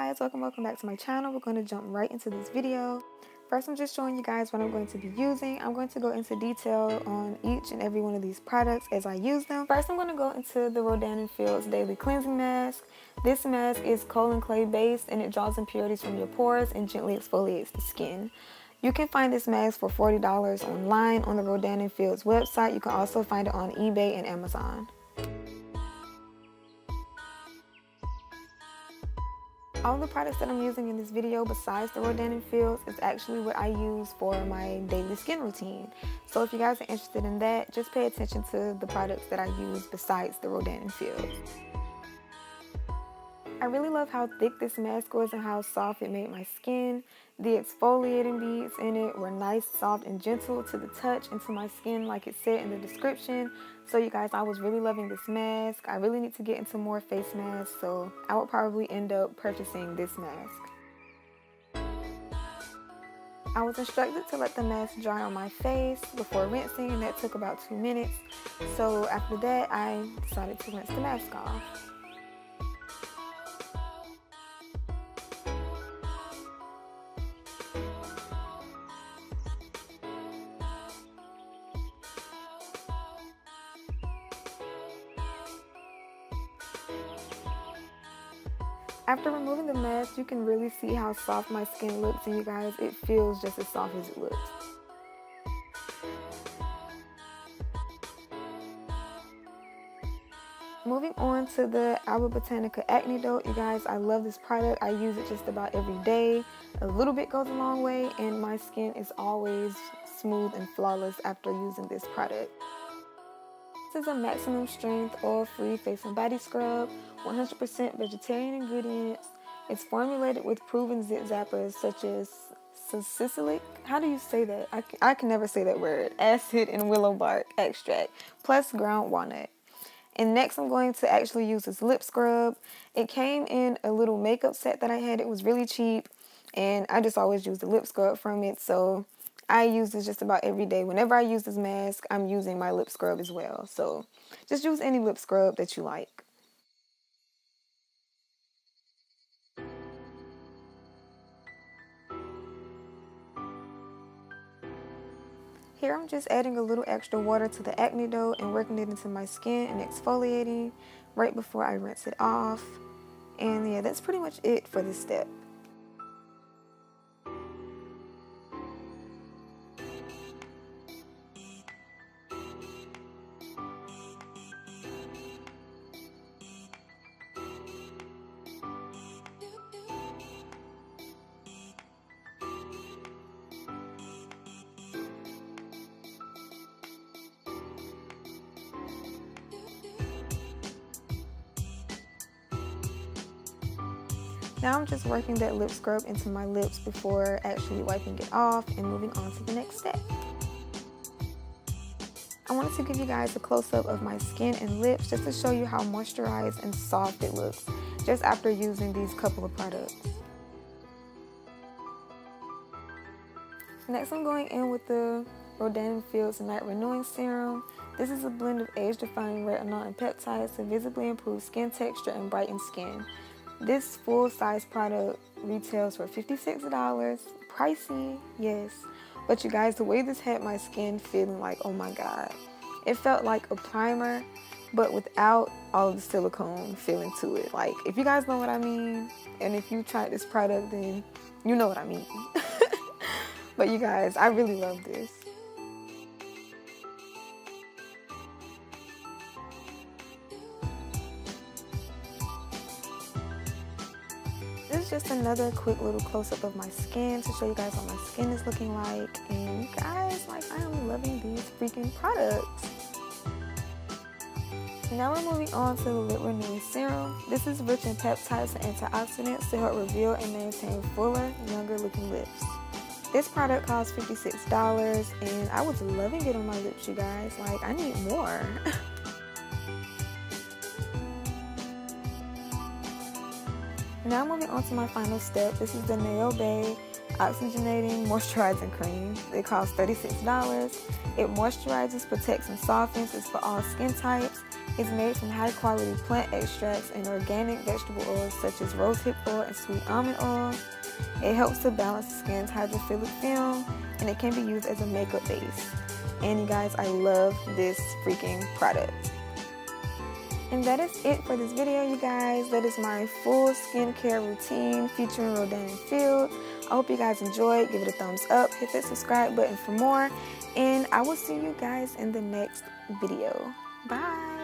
guys, welcome back to my channel. We're going to jump right into this video. First, I'm just showing you guys what I'm going to be using. I'm going to go into detail on each and every one of these products as I use them. First, I'm going to go into the Rodan & Fields Daily Cleansing Mask. This mask is coal and clay based, and it draws impurities from your pores and gently exfoliates the skin. You can find this mask for $40 online on the Rodan & Fields website. You can also find it on eBay and Amazon. All the products that I'm using in this video besides the Rodan & Fields is actually what I use for my daily skin routine. So if you guys are interested in that, just pay attention to the products that I use besides the Rodan & Fields. I really love how thick this mask was and how soft it made my skin. The exfoliating beads in it were nice, soft, and gentle to the touch and to my skin like it said in the description. So you guys, I was really loving this mask. I really need to get into more face masks, so I would probably end up purchasing this mask. I was instructed to let the mask dry on my face before rinsing, and that took about 2 minutes. So after that, I decided to rinse the mask off. After removing the mask, you can really see how soft my skin looks, and you guys, it feels just as soft as it looks. Moving on to the Alba Bontanica Acne Dote, you guys, I love this product. I use it just about every day. A little bit goes a long way, and my skin is always smooth and flawless after using this product. This is a maximum strength oil-free face and body scrub, 100% vegetarian ingredients. It's formulated with proven zit zappers such as salicylic, how do you say that? I can never say that word, acid and willow bark extract, plus ground walnut. And next I'm going to actually use this lip scrub. It came in a little makeup set that I had. It was really cheap, and I just always use the lip scrub from it, so I use this just about every day. Whenever I use this mask, I'm using my lip scrub as well. So just use any lip scrub that you like. Here I'm just adding a little extra water to the acne dough and working it into my skin and exfoliating right before I rinse it off. And yeah, that's pretty much it for this step. Now I'm just working that lip scrub into my lips before actually wiping it off and moving on to the next step. I wanted to give you guys a close-up of my skin and lips just to show you how moisturized and soft it looks just after using these couple of products. Next I'm going in with the Rodan & Fields Night Renewing Serum. This is a blend of age-defying retinol and peptides to visibly improve skin texture and brighten skin. This full-size product retails for $56. Pricey, yes. But you guys, the way this had my skin feeling like, oh my god. It felt like a primer, but without all of the silicone feeling to it. Like, if you guys know what I mean, and if you tried this product, then you know what I mean. But you guys, I really love this. This is just another quick little close-up of my skin to show you guys what my skin is looking like. And you guys, like, I am loving these freaking products. Now we're moving on to the Lip Renewing Serum. This is rich in peptides and antioxidants to help reveal and maintain fuller, younger looking lips. This product costs $56, and I was loving it on my lips, you guys. Like, I need more. Now moving on to my final step. This is the Nail Bay Oxygenating Moisturizing Cream. It costs $36. It moisturizes, protects, and softens. It's for all skin types. It's made from high-quality plant extracts and organic vegetable oils such as rosehip oil and sweet almond oil. It helps to balance the skin's hydrophilic film, and it can be used as a makeup base. And you guys, I love this freaking product. And that is it for this video, you guys. That is my full skincare routine featuring Rodan and Fields. I hope you guys enjoyed. Give it a thumbs up. Hit that subscribe button for more. And I will see you guys in the next video. Bye.